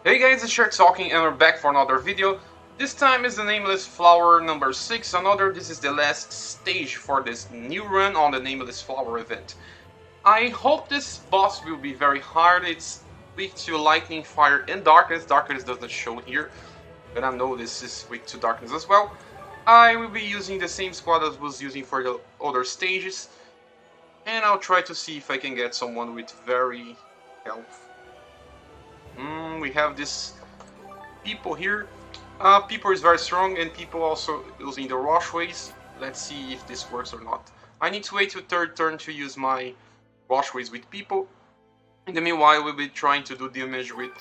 Hey guys, it's Shark talking and we're back for another video. This time is the Nameless Flower number 6, this is the last stage for this new run on the Nameless Flower event. I hope this boss will be very hard. It's weak to lightning, fire and darkness. Darkness doesn't show here, but I know this is weak to darkness as well. I will be using the same squad as I was using for the other stages, and I'll try to see if I can get someone with very health. We have this people here. People is very strong, and people also using the rushways. Let's see if this works or not. I need to wait to third turn to use my rushways with people. In the meanwhile, we'll be trying to do damage with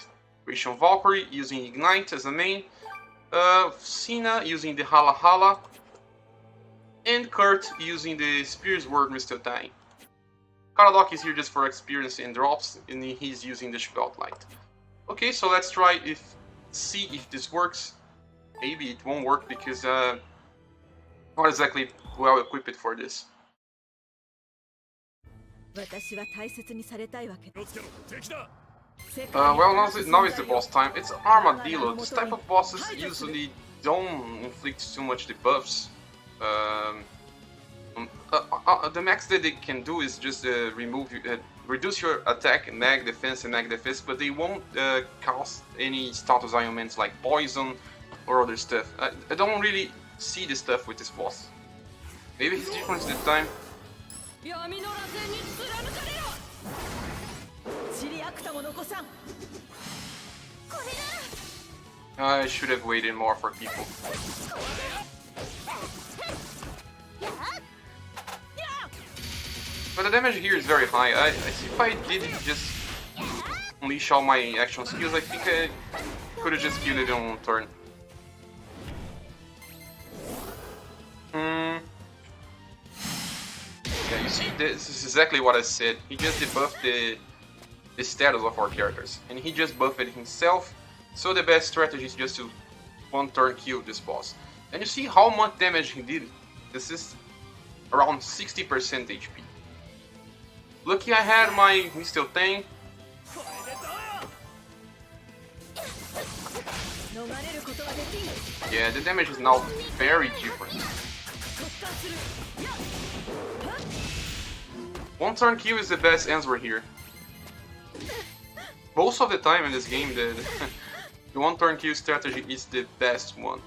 Christian Valkyrie using Ignite as a main. Cena using the Hala Hala. And Kurt using the Spear's Word Mr. Dying. Karadok is here just for experience and drops, and he's using the Spotlight. Okay, so let's try see if this works. Maybe it won't work because not exactly well equipped for this. Well, now is the boss time. It's Armadillo. This type of bosses usually don't inflict too much debuffs. The max that they can do is just reduce your attack, mag defense, and mag defense, but they won't cause any status ailments like poison or other stuff. I don't really see this stuff with this boss. Maybe it's different this time. I should have waited more for people. But the damage here is very high. If I did just unleash all my action skills, I think I could have just killed it on one turn. Yeah, you see, this is exactly what I said. He just debuffed the status of our characters, and he just buffed it himself. So the best strategy is just to one turn kill this boss. And you see how much damage he did. This is around 60% HP. Lucky I had my Mr. Thing. Yeah, the damage is now very different. One turn kill is the best answer here. Most of the time in this game, the one turn kill strategy is the best one.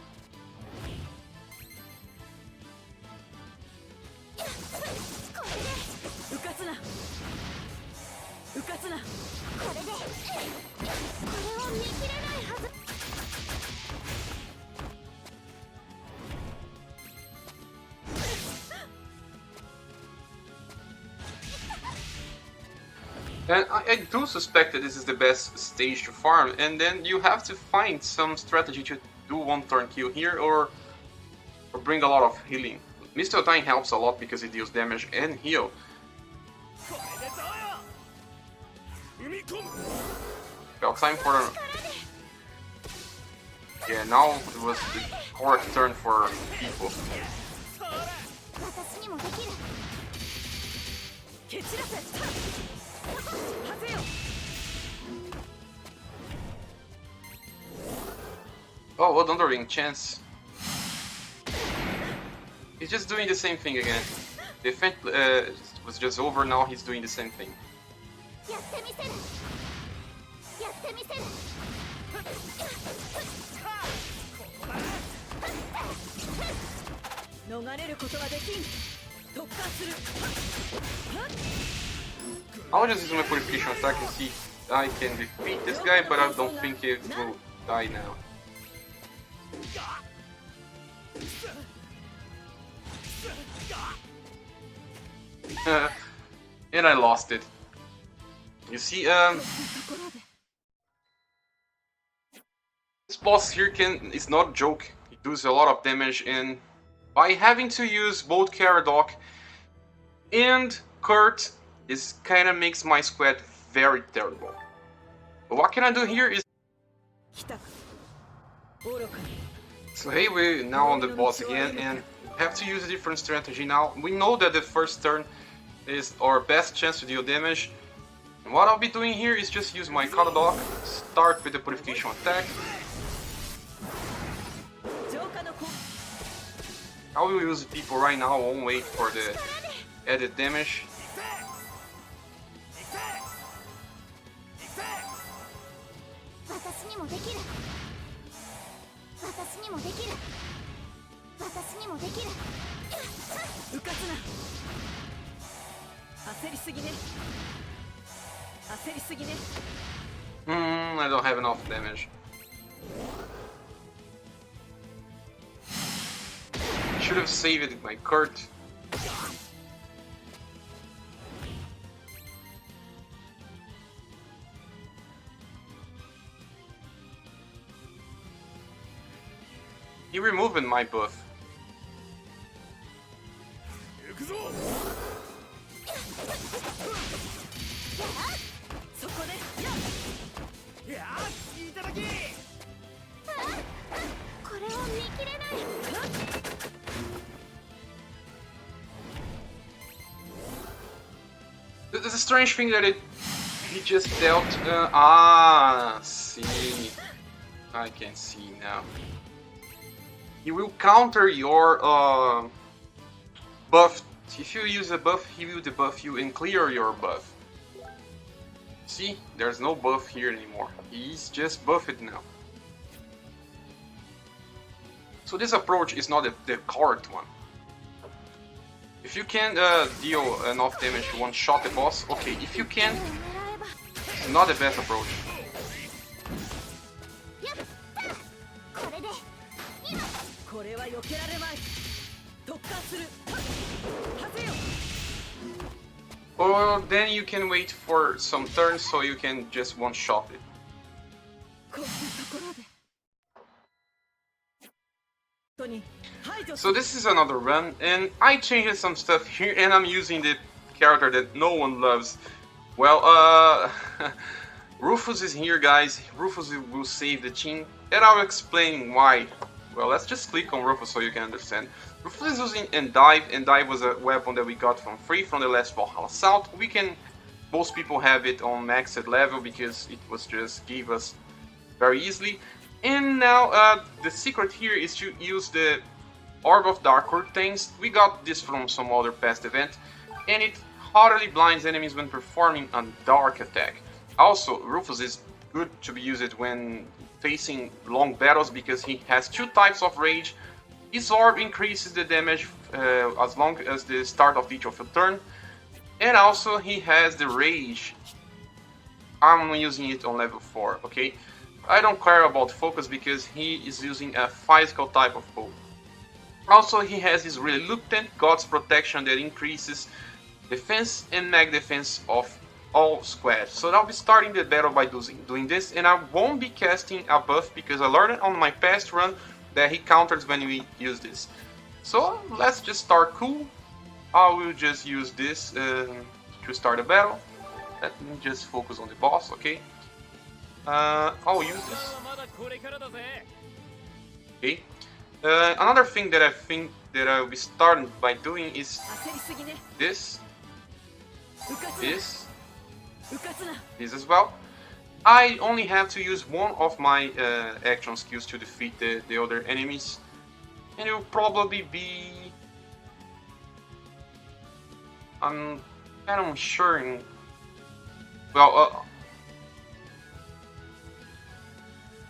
And I do suspect that this is the best stage to farm, and then you have to find some strategy to do one turn kill here or bring a lot of healing. Mr. Time helps a lot because it deals damage and heal. Well, time for yeah, now it was the correct turn for people. Oh, what Underling chance. He's just doing the same thing again. The event was just over, now he's doing the same thing. I'll just use my purification attack and see if I can defeat this guy, but I don't think it will die now. And I lost it. You see, this boss here is not a joke. He does a lot of damage, and by having to use both Karadok and Kurt, this kinda makes my squad very terrible. But what can I do here is... So hey, we're now on the boss again, and have to use a different strategy now. We know that the first turn is our best chance to deal damage. And what I'll be doing here is just use my Karadok, start with the purification attack. I will use people right now, I won't wait for the added damage. I don't have enough damage. Should have saved my card. He removed my buff. There's a strange thing that he just dealt. See, I can see now. He will counter your buff. If you use a buff, he will debuff you and clear your buff. See, there's no buff here anymore. He's just buffed now. So this approach is not the correct one. If you can deal enough damage to one-shot the boss, okay. If you can, it's not the best approach. Or then you can wait for some turns so you can just one-shot it. So this is another run, and I changed some stuff here, and I'm using the character that no one loves. Well, Rufus is here, guys. Rufus will save the team, and I'll explain why. Well, let's just click on Rufus so you can understand. Rufus is using Endive. Endive was a weapon that we got for free from the last Valhalla Assault. Most people have it on maxed level because it was just gave us very easily. And now the secret here is to use the Orb of Dark Curtains. We got this from some other past event, and it utterly blinds enemies when performing a dark attack. Also, Rufus is good to be used when facing long battles because he has two types of rage. His orb increases the damage as long as the start of each of your turn, and also he has the rage. I'm using it on level 4, okay? I don't care about focus because he is using a physical type of bow. Also, he has his Reluctant God's Protection that increases defense and mag defense of all squads. So I'll be starting the battle by doing this, and I won't be casting a buff because I learned on my past run that he counters when we use this. So let's just start cool. I will just use this to start the battle. Let me just focus on the boss, okay? I'll use this. Okay. Another thing that I think that I'll be starting by doing is this as well. I only have to use one of my action skills to defeat the other enemies, and it will probably be... I'm kind of unsure. Well,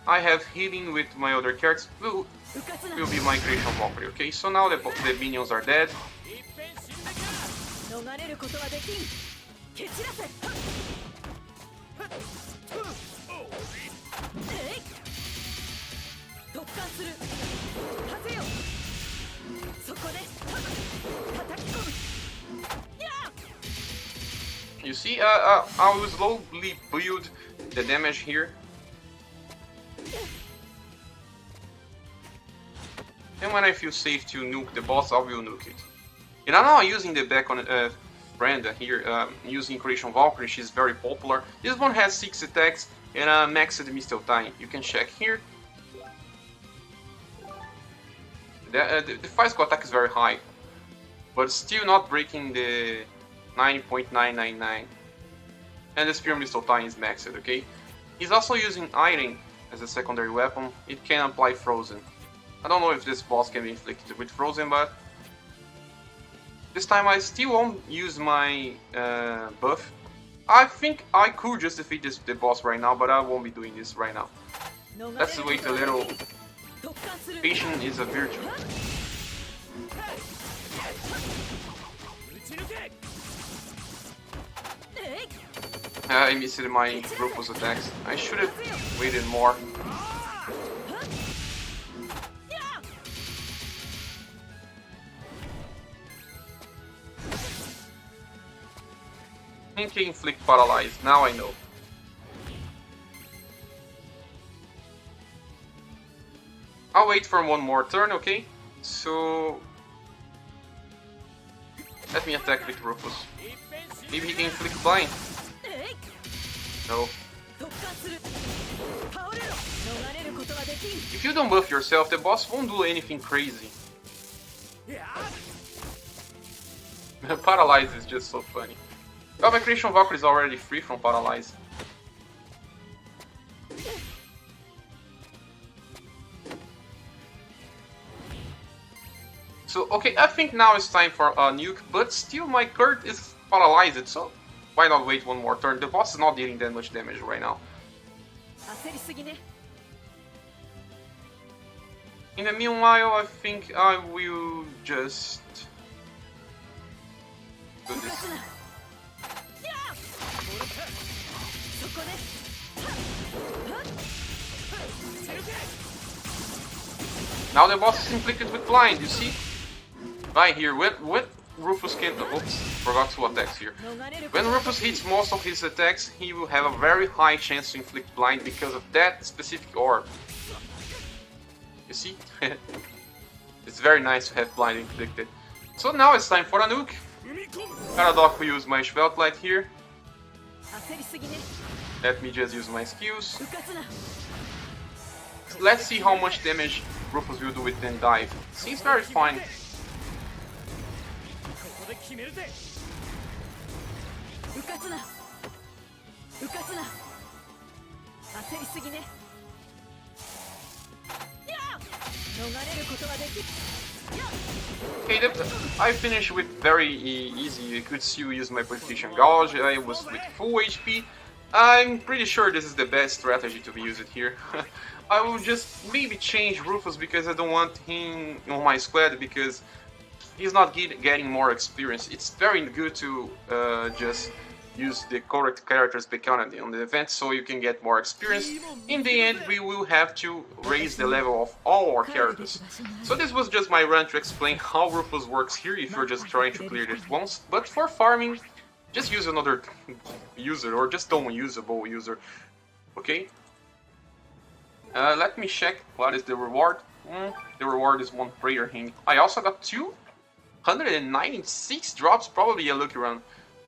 I have healing with my other characters. Will be my creation Valkyrie. Okay, so now the minions are dead. You see, I will slowly build the damage here. And when I feel safe to nuke the boss, I will nuke it. And I'm now using the back on Brenda here, using Creation Valkyrie. She's very popular. This one has 6 attacks and maxed missile time. You can check here. The physical attack is very high, but still not breaking the 90.999. And the Spear Missile Time is maxed, okay? He's also using Iron as a secondary weapon. It can apply Frozen. I don't know if this boss can be inflicted with Frozen, but this time I still won't use my buff. I think I could just defeat the boss right now, but I won't be doing this right now. Let's wait a little. Patience is a virtue. I missed my Rufus attacks. I should have waited more. Can inflict paralyze, now I know. I'll wait for one more turn, okay? So let me attack with Rufus. Maybe he can inflict blind. No. If you don't buff yourself, the boss won't do anything crazy. Paralyze is just so funny. Well, my creation Valkyrie is already free from Paralyze. So, okay, I think now it's time for a nuke, but still my Kurt is paralyzed, so why not wait one more turn? The boss is not dealing that much damage right now. In the meanwhile, I think I will just do this. Now the boss is inflicted with blind, you see? Right here, when Rufus can... Oops, forgot to attack here. When Rufus hits most of his attacks, he will have a very high chance to inflict blind because of that specific orb. You see? It's very nice to have blind inflicted. So now it's time for a nuke. Paradox will use my Schwertlight here. Let me just use my skills. Let's see how much damage Rufus will do with then dive. Seems very fine. Okay, I finished with very easy. You could still use my Purification Gouge. I was with full HP. I'm pretty sure this is the best strategy to be used here. I will just maybe change Rufus because I don't want him on my squad because he's not getting more experience. It's very good to just use the correct characters become on the event so you can get more experience. In the end, we will have to raise the level of all our characters. So this was just my run to explain how Rufus works here if you're just trying to clear it once. But for farming, just use another user or just don't use a bow user. Okay? Let me check what is the reward. The reward is one prayer ring. I also got 296 drops, probably a lucky run.